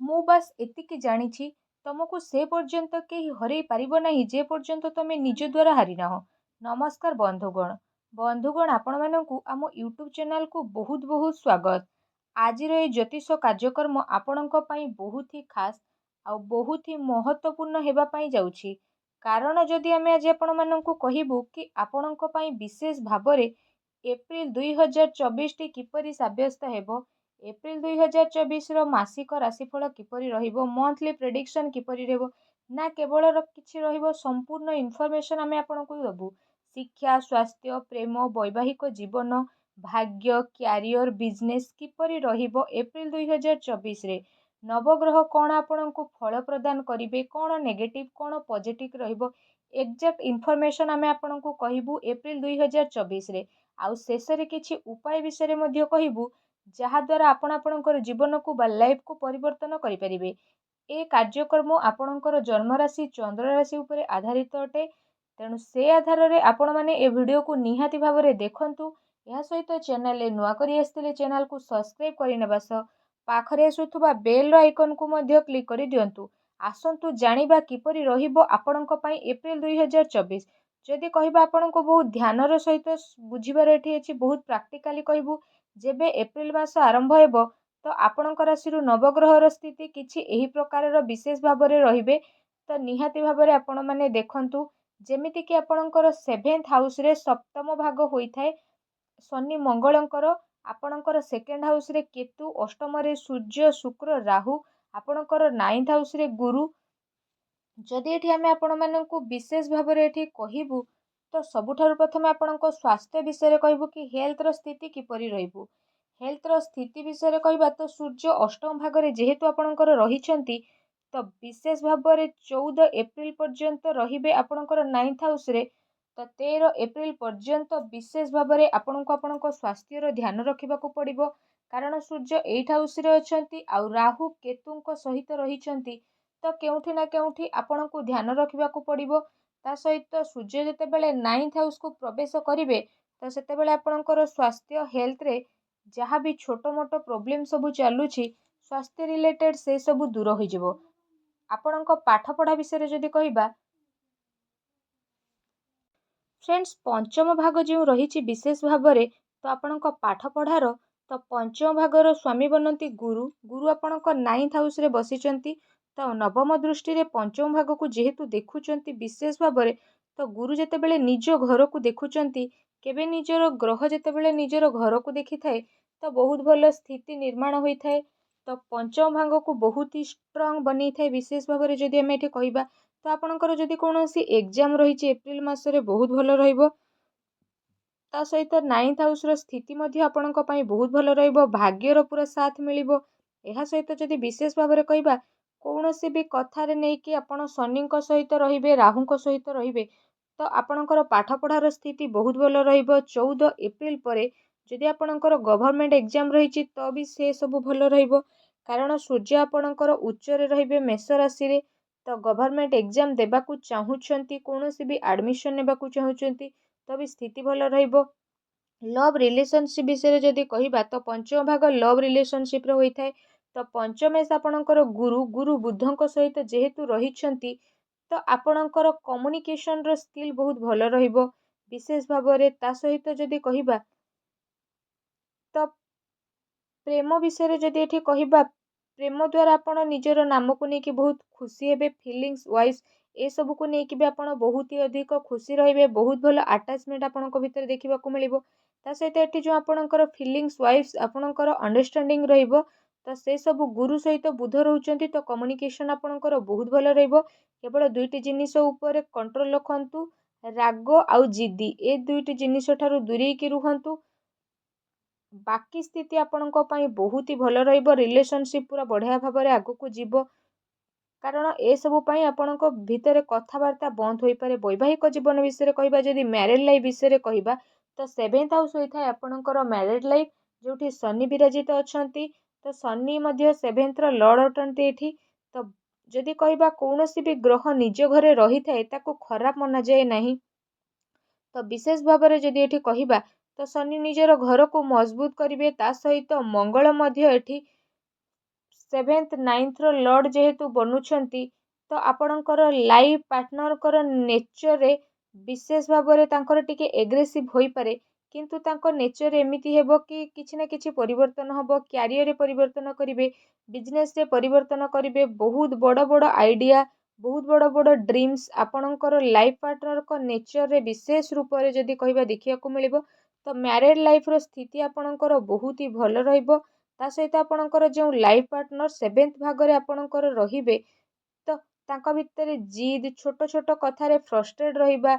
ମୁଁ ବାସ୍ ଏତିକି ଜାଣିଛି ତମକୁ ସେ ପର୍ଯ୍ୟନ୍ତ କେହି ହରେଇ ପାରିବ ନାହିଁ ଯେ ପର୍ଯ୍ୟନ୍ତ ତମେ ନିଜ ଦ୍ୱାରା ହାରିନାହଁ। ନମସ୍କାର ବନ୍ଧୁଗଣ। ବନ୍ଧୁଗଣ ଆପଣମାନଙ୍କୁ ଆମ ୟୁଟ୍ୟୁବ ଚ୍ୟାନେଲକୁ ବହୁତ ବହୁତ ସ୍ୱାଗତ। ଆଜିର ଏହି ଜ୍ୟୋତିଷ କାର୍ଯ୍ୟକ୍ରମ ଆପଣଙ୍କ ପାଇଁ ବହୁତ ହି ଖାସ୍ ଆଉ ବହୁତ ହି ମହତ୍ତ୍ୱପୂର୍ଣ୍ଣ ହେବା ପାଇଁ ଯାଉଛି। କାରଣ ଯଦି ଆମେ ଆଜି ଆପଣମାନଙ୍କୁ କହିବୁ କି ଆପଣଙ୍କ ପାଇଁ ବିଶେଷ ଭାବରେ ଏପ୍ରିଲ 2024ଟି କିପରି ସାବ୍ୟସ୍ତ ହେବ, ଏପ୍ରିଲ 2024ର ମାସିକ ରାଶିଫଳ କିପରି ରହିବ, ମନ୍ଥଲି ପ୍ରେଡିକ୍ସନ୍ କିପରି ରହିବ, ନା କେବଳ କିଛି ରହିବ ସମ୍ପୂର୍ଣ୍ଣ ଇନଫର୍ମେସନ୍ ଆମେ ଆପଣଙ୍କୁ ଦେବୁ। ଶିକ୍ଷା, ସ୍ୱାସ୍ଥ୍ୟ, ପ୍ରେମ, ବୈବାହିକ ଜୀବନ, ଭାଗ୍ୟ, କ୍ୟାରିୟର, ବିଜନେସ୍ କିପରି ରହିବ ଏପ୍ରିଲ 2024ରେ, ନବଗ୍ରହ କ'ଣ ଆପଣଙ୍କୁ ଫଳ ପ୍ରଦାନ କରିବେ, କ'ଣ ନେଗେଟିଭ୍ କ'ଣ ପଜିଟିଭ୍ ରହିବ, ଏକ୍ଜାକ୍ଟ ଇନଫର୍ମେସନ୍ ଆମେ ଆପଣଙ୍କୁ କହିବୁ ଏପ୍ରିଲ 2024ରେ। ଆଉ ଶେଷରେ କିଛି ଉପାୟ ବିଷୟରେ ମଧ୍ୟ କହିବୁ ଯାହାଦ୍ୱାରା ଆପଣ ଆପଣଙ୍କର ଜୀବନକୁ ବା ଲାଇଫକୁ ପରିବର୍ତ୍ତନ କରିପାରିବେ। ଏ କାର୍ଯ୍ୟକ୍ରମ ଆପଣଙ୍କର ଜନ୍ମରାଶି ଚନ୍ଦ୍ରରାଶି ଉପରେ ଆଧାରିତ ଅଟେ। ତେଣୁ ସେ ଆଧାରରେ ଆପଣମାନେ ଏ ଭିଡ଼ିଓକୁ ନିହାତି ଭାବରେ ଦେଖନ୍ତୁ। ଏହା ସହିତ ଚ୍ୟାନେଲରେ ନୂଆ କରି ଆସିଥିଲେ ଚ୍ୟାନେଲକୁ ସବସ୍କ୍ରାଇବ୍ କରିନେବା ସହ ପାଖରେ ଆସୁଥିବା ବେଲ୍ର ଆଇକନ୍କୁ ମଧ୍ୟ କ୍ଲିକ୍ କରି ଦିଅନ୍ତୁ। ଆସନ୍ତୁ ଜାଣିବା କିପରି ରହିବ ଆପଣଙ୍କ ପାଇଁ ଏପ୍ରିଲ 2024। ଯଦି କହିବା ଆପଣଙ୍କୁ ବହୁତ ଧ୍ୟାନର ସହିତ ବୁଝିବାର ଏଠି ଅଛି, ବହୁତ ପ୍ରାକ୍ଟିକାଲି କହିବୁ। ଯେବେ ଏପ୍ରିଲ ମାସ ଆରମ୍ଭ ହେବ ତ ଆପଣଙ୍କ ରାଶିରୁ ନବଗ୍ରହର ସ୍ଥିତି କିଛି ଏହି ପ୍ରକାରର ବିଶେଷ ଭାବରେ ରହିବେ। ତ ନିହାତି ଭାବରେ ଆପଣମାନେ ଦେଖନ୍ତୁ, ଯେମିତିକି ଆପଣଙ୍କର 7th ହାଉସରେ ସପ୍ତମ ଭାଗ ହୋଇଥାଏ ଶନି ମଙ୍ଗଳଙ୍କର, ଆପଣଙ୍କର 2nd ହାଉସରେ କେତୁ, ଅଷ୍ଟମରେ ସୂର୍ଯ୍ୟ, ଶୁକ୍ର, ରାହୁ, ଆପଣଙ୍କର 9th ହାଉସରେ ଗୁରୁ। ଯଦି ଏଠି ଆମେ ଆପଣମାନଙ୍କୁ ବିଶେଷ ଭାବରେ ଏଠି କହିବୁ ତ ସବୁଠାରୁ ପ୍ରଥମେ ଆପଣଙ୍କ ସ୍ୱାସ୍ଥ୍ୟ ବିଷୟରେ କହିବୁ କି ହେଲ୍ଥର ସ୍ଥିତି କିପରି ରହିବୁ। ହେଲ୍ଥର ସ୍ଥିତି ବିଷୟରେ କହିବା ତ ସୂର୍ଯ୍ୟ ଅଷ୍ଟମ ଭାଗରେ ଯେହେତୁ ଆପଣଙ୍କର ରହିଛନ୍ତି ତ ବିଶେଷ ଭାବରେ 14 ଏପ୍ରିଲ ପର୍ଯ୍ୟନ୍ତ ରହିବେ ଆପଣଙ୍କର 9th ହାଉସରେ। ତ 13 ଏପ୍ରିଲ ପର୍ଯ୍ୟନ୍ତ ବିଶେଷ ଭାବରେ ଆପଣଙ୍କୁ ଆପଣଙ୍କ ସ୍ୱାସ୍ଥ୍ୟର ଧ୍ୟାନ ରଖିବାକୁ ପଡ଼ିବ। କାରଣ ସୂର୍ଯ୍ୟ 8 ହାଉସରେ ଅଛନ୍ତି ଆଉ ରାହୁ କେତୁଙ୍କ ସହିତ ରହିଛନ୍ତି। ତ କେଉଁଠି ନା କେଉଁଠି ଆପଣଙ୍କୁ ଧ୍ୟାନ ରଖିବାକୁ ପଡ଼ିବ। ତା ସହିତ ସୂର୍ଯ୍ୟ ଯେତେବେଳେ 9th ହାଉସକୁ ପ୍ରବେଶ କରିବେ ତ ସେତେବେଳେ ଆପଣଙ୍କର ସ୍ୱାସ୍ଥ୍ୟ ହେଲ୍ଥରେ ଯାହା ବି ଛୋଟ ମୋଟ ପ୍ରୋବ୍ଲେମ୍ ସବୁ ଚାଲୁଛି ସ୍ୱାସ୍ଥ୍ୟ ରିଲେଟେଡ୍ ସେ ସବୁ ଦୂର ହୋଇଯିବ। ଆପଣଙ୍କ ପାଠପଢ଼ା ବିଷୟରେ ଯଦି କହିବା ଫ୍ରେଣ୍ଡସ୍, ପଞ୍ଚମ ଭାଗ ଯେଉଁ ରହିଛି ବିଶେଷ ଭାବରେ ତ ଆପଣଙ୍କ ପାଠପଢ଼ାର ତ ପଞ୍ଚମ ଭାଗର ସ୍ୱାମୀ ବନନ୍ତି ଗୁରୁ। ଗୁରୁ ଆପଣଙ୍କ 9th ହାଉସରେ ବସିଛନ୍ତି। ତ ନବମ ଦୃଷ୍ଟିରେ ପଞ୍ଚମ ଭାଗକୁ ଯେହେତୁ ଦେଖୁଛନ୍ତି ବିଶେଷ ଭାବରେ, ତ ଗୁରୁ ଯେତେବେଳେ ନିଜ ଘରକୁ ଦେଖୁଛନ୍ତି, କେବେ ନିଜର ଗ୍ରହ ଯେତେବେଳେ ନିଜର ଘରକୁ ଦେଖିଥାଏ ତ ବହୁତ ଭଲ ସ୍ଥିତି ନିର୍ମାଣ ହୋଇଥାଏ। ତ ପଞ୍ଚମ ଭାଗକୁ ବହୁତ ହି ଷ୍ଟ୍ରଙ୍ଗ ବନେଇଥାଏ। ବିଶେଷ ଭାବରେ ଯଦି ଆମେ ଏଠି କହିବା ତ ଆପଣଙ୍କର ଯଦି କୌଣସି ଏକ୍ଜାମ ରହିଛି ଏପ୍ରିଲ ମାସରେ ବହୁତ ଭଲ ରହିବ। ତା ସହିତ 9th ହାଉସର ସ୍ଥିତି ମଧ୍ୟ ଆପଣଙ୍କ ପାଇଁ ବହୁତ ଭଲ ରହିବ। ଭାଗ୍ୟର ପୁରା ସାଥ ମିଳିବ। ଏହା ସହିତ ଯଦି ବିଶେଷ ଭାବରେ କହିବା କୌଣସି ବି କଥାରେ ନେଇକି ଆପଣ ଶନିଙ୍କ ସହିତ ରହିବେ, ରାହୁଙ୍କ ସହିତ ରହିବେ ତ ଆପଣଙ୍କର ପାଠପଢ଼ାର ସ୍ଥିତି ବହୁତ ଭଲ ରହିବ। 14 ଏପ୍ରିଲ ପରେ ଯଦି ଆପଣଙ୍କର ଗଭର୍ଣ୍ଣମେଣ୍ଟ ଏକ୍ଜାମ ରହିଛି ତ ବି ସେ ସବୁ ଭଲ ରହିବ। କାରଣ ସୂର୍ଯ୍ୟ ଆପଣଙ୍କର ଉଚ୍ଚରେ ରହିବେ ମେଷ ରାଶିରେ। ତ ଗଭର୍ଣ୍ଣମେଣ୍ଟ ଏକ୍ଜାମ ଦେବାକୁ ଚାହୁଁଛନ୍ତି, କୌଣସି ବି ଆଡ଼ମିସନ୍ ନେବାକୁ ଚାହୁଁଛନ୍ତି ତ ବି ସ୍ଥିତି ଭଲ ରହିବ। ଲଭ୍ ରିଲେସନସିପ୍ ବିଷୟରେ ଯଦି କହିବା ତ ପଞ୍ଚମ ଭାଗ ଲଭ୍ ରିଲେସନସିପ୍ରେ ହୋଇଥାଏ। ତ ପଞ୍ଚମେଶ ଆପଣଙ୍କର ଗୁରୁ ବୁଧଙ୍କ ସହିତ ଯେହେତୁ ରହିଛନ୍ତି ତ ଆପଣଙ୍କର କମ୍ୟୁନିକେସନର ସ୍କିଲ୍ ବହୁତ ଭଲ ରହିବ ବିଶେଷ ଭାବରେ। ତା ସହିତ ଯଦି କହିବା ତ ପ୍ରେମ ବିଷୟରେ ଯଦି ଏଠି କହିବା, ପ୍ରେମ ଦ୍ୱାରା ଆପଣ ନିଜର ନାମକୁ ନେଇକି ବହୁତ ଖୁସି ହେବେ। ଫିଲିଙ୍ଗସ୍ ୱାଇଜ୍ ଏସବୁକୁ ନେଇକି ବି ଆପଣ ବହୁତ ହି ଅଧିକ ଖୁସି ରହିବେ। ବହୁତ ଭଲ ଆଟାଚମେଣ୍ଟ ଆପଣଙ୍କ ଭିତରେ ଦେଖିବାକୁ ମିଳିବ। ତା ସହିତ ଏଠି ଯେଉଁ ଆପଣଙ୍କର ଫିଲିଙ୍ଗସ୍ ୱାଇଜ୍ ଆପଣଙ୍କର ଅଣ୍ଡରଷ୍ଟାଣ୍ଡିଂ ରହିବ ତ ସେସବୁ ଗୁରୁ ସହିତ ବୁଧ ରହୁଛନ୍ତି ତ କମ୍ୟୁନିକେସନ୍ ଆପଣଙ୍କର ବହୁତ ଭଲ ରହିବ। କେବଳ ଦୁଇଟି ଜିନିଷ ଉପରେ କଣ୍ଟ୍ରୋଲ ରଖନ୍ତୁ, ରାଗ ଆଉ ଜିଦି। ଏ ଦୁଇଟି ଜିନିଷ ଠାରୁ ଦୂରେଇକି ରୁହନ୍ତୁ। ବାକି ସ୍ଥିତି ଆପଣଙ୍କ ପାଇଁ ବହୁତ ହି ଭଲ ରହିବ। ରିଲେସନସିପ୍ ପୁରା ବଢ଼ିଆ ଭାବରେ ଆଗକୁ ଯିବ। କାରଣ ଏସବୁ ପାଇଁ ଆପଣଙ୍କ ଭିତରେ କଥାବାର୍ତ୍ତା ବନ୍ଦ ହୋଇପାରେ। ବୈବାହିକ ଜୀବନ ବିଷୟରେ କହିବା, ଯଦି ମ୍ୟାରେଡ୍ ଲାଇଫ୍ ବିଷୟରେ କହିବା ତ 7th ହାଉସ୍ ହୋଇଥାଏ ଆପଣଙ୍କର ମ୍ୟାରେଡ୍ ଲାଇଫ୍, ଯେଉଁଠି ଶନି ବିରାଜିତ ଅଛନ୍ତି। ତ ଶନି ମଧ୍ୟ 7th ଲର୍ଡ ଅଟନ୍ତି ଏଠି। ତ ଯଦି କହିବା କୌଣସି ବି ଗ୍ରହ ନିଜ ଘରେ ରହିଥାଏ ତାକୁ ଖରାପ ମନାଯାଏ ନାହିଁ। ତ ବିଶେଷ ଭାବରେ ଯଦି ଏଠି କହିବା ତ ଶନି ନିଜର ଘରକୁ ମଜବୁତ କରିବେ। ତା ସହିତ ମଙ୍ଗଳ ମଧ୍ୟ ଏଠି 7th 9th ଲର୍ଡ଼ ଯେହେତୁ ବନୁଛନ୍ତି ତ ଆପଣଙ୍କର ଲାଇଫ୍ ପାର୍ଟନରଙ୍କର ନେଚରରେ ବିଶେଷ ଭାବରେ ତାଙ୍କର ଟିକେ ଏଗ୍ରେସିଭ୍ ହୋଇପାରେ, କିନ୍ତୁ ତାଙ୍କ ନେଚର ଏମିତି ହେବ କି କିଛି ନା କିଛି ପରିବର୍ତ୍ତନ ହେବ, କ୍ୟାରିୟରରେ ପରିବର୍ତ୍ତନ କରିବେ, ବିଜନେସରେ ପରିବର୍ତ୍ତନ କରିବେ, ବହୁତ ବଡ଼ ବଡ଼ ଆଇଡ଼ିଆ, ବହୁତ ବଡ଼ ବଡ଼ ଡ୍ରିମ୍ସ ଆପଣଙ୍କର ଲାଇଫ୍ ପାର୍ଟନରଙ୍କ ନେଚରରେ ବିଶେଷ ରୂପରେ ଯଦି କହିବା ଦେଖିବାକୁ ମିଳିବ। ତ ମ୍ୟାରେଡ୍ ଲାଇଫ୍ର ସ୍ଥିତି ଆପଣଙ୍କର ବହୁତ ହି ଭଲ ରହିବ। ତା ସହିତ ଆପଣଙ୍କର ଯେଉଁ ଲାଇଫ୍ ପାର୍ଟନର 7th ଭାଗରେ ଆପଣଙ୍କର ରହିବେ, ତ ତାଙ୍କ ଭିତରେ ଜିଦ୍, ଛୋଟ ଛୋଟ କଥାରେ ଫ୍ରଷ୍ଟ୍ରେଟ୍ ରହିବା,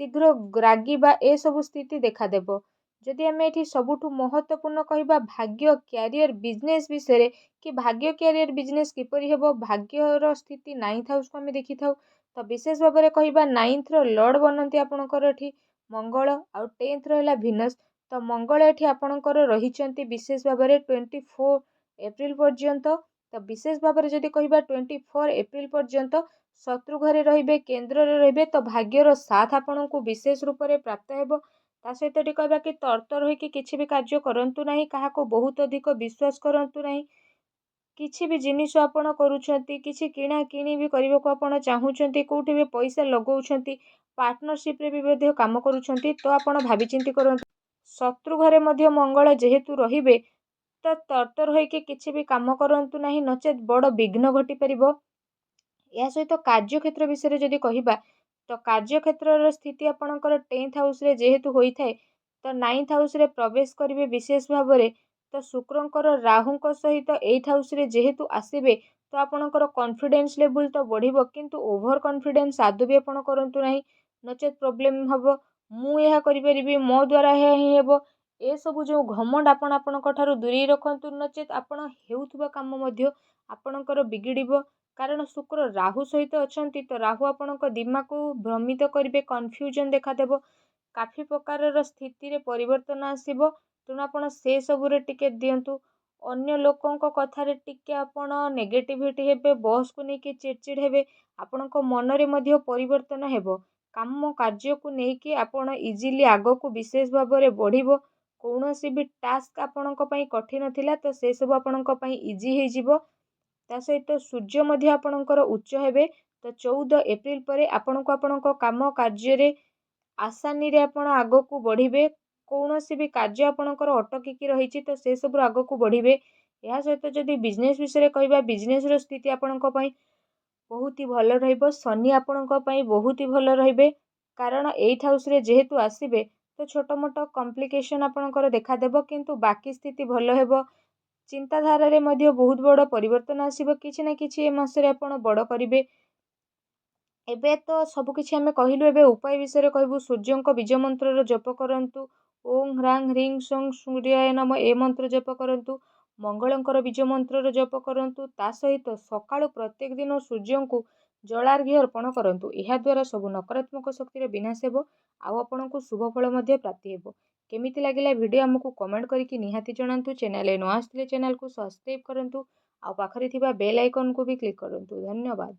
ଶୀଘ୍ର ରାଗିବା ଏସବୁ ସ୍ଥିତି ଦେଖାଦେବ। ଯଦି ଆମେ ଏଠି ସବୁଠୁ ମହତ୍ତ୍ୱପୂର୍ଣ୍ଣ କହିବା ଭାଗ୍ୟ, କ୍ୟାରିୟର, ବିଜନେସ୍ ବିଷୟରେ, କି ଭାଗ୍ୟ, କ୍ୟାରିୟର, ବିଜନେସ୍ କିପରି ହେବ, ଭାଗ୍ୟର ସ୍ଥିତି 9th ହାଉସକୁ ଆମେ ଦେଖିଥାଉ। ତ ବିଶେଷ ଭାବରେ କହିବା 9th ଲର୍ଡ଼ ବନନ୍ତି ଆପଣଙ୍କର ଏଠି ମଙ୍ଗଳ, ଆଉ 10th ରହିଲା ଭିନସ୍। ତ ମଙ୍ଗଳ ଏଠି ଆପଣଙ୍କର ରହିଛନ୍ତି ବିଶେଷ ଭାବରେ 24 ଏପ୍ରିଲ ପର୍ଯ୍ୟନ୍ତ। ତ ବିଶେଷ ଭାବରେ ଯଦି କହିବା 24 ଏପ୍ରିଲ ପର୍ଯ୍ୟନ୍ତ ଶତ୍ରୁ ଘରେ ରହିବେ, କେନ୍ଦ୍ରରେ ରହିବେ, ତ ଭାଗ୍ୟର ସାଥ ଆପଣଙ୍କୁ ବିଶେଷ ରୂପରେ ପ୍ରାପ୍ତ ହେବ। ତା ସହିତ ଏଠି କହିବା କି ତରତର ହୋଇକି କିଛି ବି କାର୍ଯ୍ୟ କରନ୍ତୁ ନାହିଁ, କାହାକୁ ବହୁତ ଅଧିକ ବିଶ୍ୱାସ କରନ୍ତୁ ନାହିଁ। କିଛି ବି ଜିନିଷ ଆପଣ କରୁଛନ୍ତି, କିଛି କିଣା କିଣି ବି କରିବାକୁ ଆପଣ ଚାହୁଁଛନ୍ତି, କେଉଁଠି ବି ପଇସା ଲଗାଉଛନ୍ତି, ପାର୍ଟନରସିପ୍ରେ ବି ମଧ୍ୟ କାମ କରୁଛନ୍ତି, ତ ଆପଣ ଭାବିଚିନ୍ତି କରନ୍ତୁ। ଶତ୍ରୁ ଘରେ ମଧ୍ୟ ମଙ୍ଗଳ ଯେହେତୁ ରହିବେ, ତ ତରତର ହୋଇକି କିଛି ବି କାମ କରନ୍ତୁ ନାହିଁ, ନଚେତ୍ ବଡ଼ ବିଘ୍ନ ଘଟିପାରିବ। ଏହା ସହିତ କାର୍ଯ୍ୟକ୍ଷେତ୍ର ବିଷୟରେ ଯଦି କହିବା, ତ କାର୍ଯ୍ୟକ୍ଷେତ୍ରର ସ୍ଥିତି ଆପଣଙ୍କର 10th ହାଉସରେ ଯେହେତୁ ହୋଇଥାଏ, ତ 9th ହାଉସରେ ପ୍ରବେଶ କରିବେ ବିଶେଷ ଭାବରେ। ତ ଶୁକ୍ରଙ୍କର ରାହୁଙ୍କ ସହିତ 8th ହାଉସରେ ଯେହେତୁ ଆସିବେ, ତ ଆପଣଙ୍କର କନଫିଡେନ୍ସ ଲେବୁଲ ତ ବଢ଼ିବ, କିନ୍ତୁ ଓଭର କନଫିଡେନ୍ସ ଆଦୌ ବି ଆପଣ କରନ୍ତୁ ନାହିଁ, ନଚେତ୍ ପ୍ରୋବ୍ଲେମ୍ ହେବ। ମୁଁ ଏହା କରିପାରିବି, ମୋ ଦ୍ୱାରା ଏହା ହିଁ ହେବ, ଏସବୁ ଯେଉଁ ଘମଣ୍ଡ ଆପଣ ଆପଣଙ୍କ ଠାରୁ ଦୂରେଇ ରଖନ୍ତୁ, ନଚେତ୍ ଆପଣ ହେଉଥିବା କାମ ମଧ୍ୟ ଆପଣଙ୍କର ବିଗିଡ଼ିବ। କାରଣ ଶୁକ୍ର ରାହୁ ସହିତ ଅଛନ୍ତି, ତ ରାହୁ ଆପଣଙ୍କ ଦିମାଗକୁ ଭ୍ରମିତ କରିବେ, କନଫ୍ୟୁଜନ ଦେଖାଦେବ, କାଫି ପ୍ରକାରର ସ୍ଥିତିରେ ପରିବର୍ତ୍ତନ ଆସିବ। ତେଣୁ ଆପଣ ସେ ସବୁରେ ଟିକେ ଦିଅନ୍ତୁ। ଅନ୍ୟ ଲୋକଙ୍କ କଥାରେ ଟିକେ ଆପଣ ନେଗେଟିଭିଟି ହେବେ, ବସ୍କୁ ନେଇକି ଚିଡ଼ଚିଡ଼ ହେବେ, ଆପଣଙ୍କ ମନରେ ମଧ୍ୟ ପରିବର୍ତ୍ତନ ହେବ। କାମ କାର୍ଯ୍ୟକୁ ନେଇକି ଆପଣ ଇଜିଲି ଆଗକୁ ବିଶେଷ ଭାବରେ ବଢ଼ିବ। କୌଣସି ବି ଟାସ୍କ ଆପଣଙ୍କ ପାଇଁ କଠିନ ଥିଲା, ତ ସେସବୁ ଆପଣଙ୍କ ପାଇଁ ଇଜି ହେଇଯିବ। ତା ସହିତ ସୂର୍ଯ୍ୟ ମଧ୍ୟ ଆପଣଙ୍କର ଉଚ୍ଚ ହେବେ। ତ 14 ଏପ୍ରିଲ ପରେ ଆପଣଙ୍କୁ ଆପଣଙ୍କ କାମ କାର୍ଯ୍ୟରେ ଆସାନୀରେ ଆପଣ ଆଗକୁ ବଢ଼ିବେ। କୌଣସି ବି କାର୍ଯ୍ୟ ଆପଣଙ୍କର ଅଟକିକି ରହିଛି, ତ ସେସବୁରୁ ଆଗକୁ ବଢ଼ିବେ। ଏହା ସହିତ ଯଦି ବିଜନେସ୍ ବିଷୟରେ କହିବା, ବିଜନେସ୍ର ସ୍ଥିତି ଆପଣଙ୍କ ପାଇଁ ବହୁତ ହି ଭଲ ରହିବ। ଶନି ଆପଣଙ୍କ ପାଇଁ ବହୁତ ହି ଭଲ ରହିବେ, କାରଣ 8th ହାଉସରେ ଯେହେତୁ ଆସିବେ, ତ ଛୋଟ ମୋଟ କମ୍ପ୍ଲିକେସନ୍ ଆପଣଙ୍କର ଦେଖାଦେବ, କିନ୍ତୁ ବାକି ସ୍ଥିତି ଭଲ ହେବ। ଚିନ୍ତାଧାରାରେ ମଧ୍ୟ ବହୁତ ବଡ଼ ପରିବର୍ତ୍ତନ ଆସିବ, କିଛି ନା କିଛି ଏ ମାସରେ ଆପଣ ବଡ଼ କରିବେ। ଏବେ ତ ସବୁକିଛି ଆମେ କହିଲୁ, ଏବେ ଉପାୟ ବିଷୟରେ କହିବୁ। ସୂର୍ଯ୍ୟଙ୍କ ବୀଜ ମନ୍ତ୍ରର ଜପ କରନ୍ତୁ। ଓଂ ହ୍ରାଂ ହ୍ରିଂ ସଂ ସୂର୍ଯ୍ୟାୟ ନମଃ ଏ ମନ୍ତ୍ର ଜପ କରନ୍ତୁ। ମଙ୍ଗଳଙ୍କର ବୀଜ ମନ୍ତ୍ରର ଜପ କରନ୍ତୁ। ତା ସହିତ ସକାଳୁ ପ୍ରତ୍ୟେକ ଦିନ ସୂର୍ଯ୍ୟଙ୍କୁ ଜଳାର୍ଘ୍ୟ ଅର୍ପଣ କରନ୍ତୁ। ଏହାଦ୍ୱାରା ସବୁ ନକାରାତ୍ମକ ଶକ୍ତିର ବିନାଶ ହେବ, ଆଉ ଆପଣଙ୍କୁ ଶୁଭ ଫଳ ମଧ୍ୟ ପ୍ରାପ୍ତି ହେବ। କେମିତି ଲାଗିଲା ଭିଡ଼ିଓ ଆମକୁ କମେଣ୍ଟ କରିକି ନିହାତି ଜଣାନ୍ତୁ। ଚ୍ୟାନେଲରେ ନ ଆସିଥିଲେ ଚ୍ୟାନେଲକୁ ସବସ୍କ୍ରାଇବ୍ କରନ୍ତୁ, ଆଉ ପାଖରେ ଥିବା ବେଲ୍ ଆଇକନ୍କୁ ବି କ୍ଲିକ୍ କରନ୍ତୁ। ଧନ୍ୟବାଦ।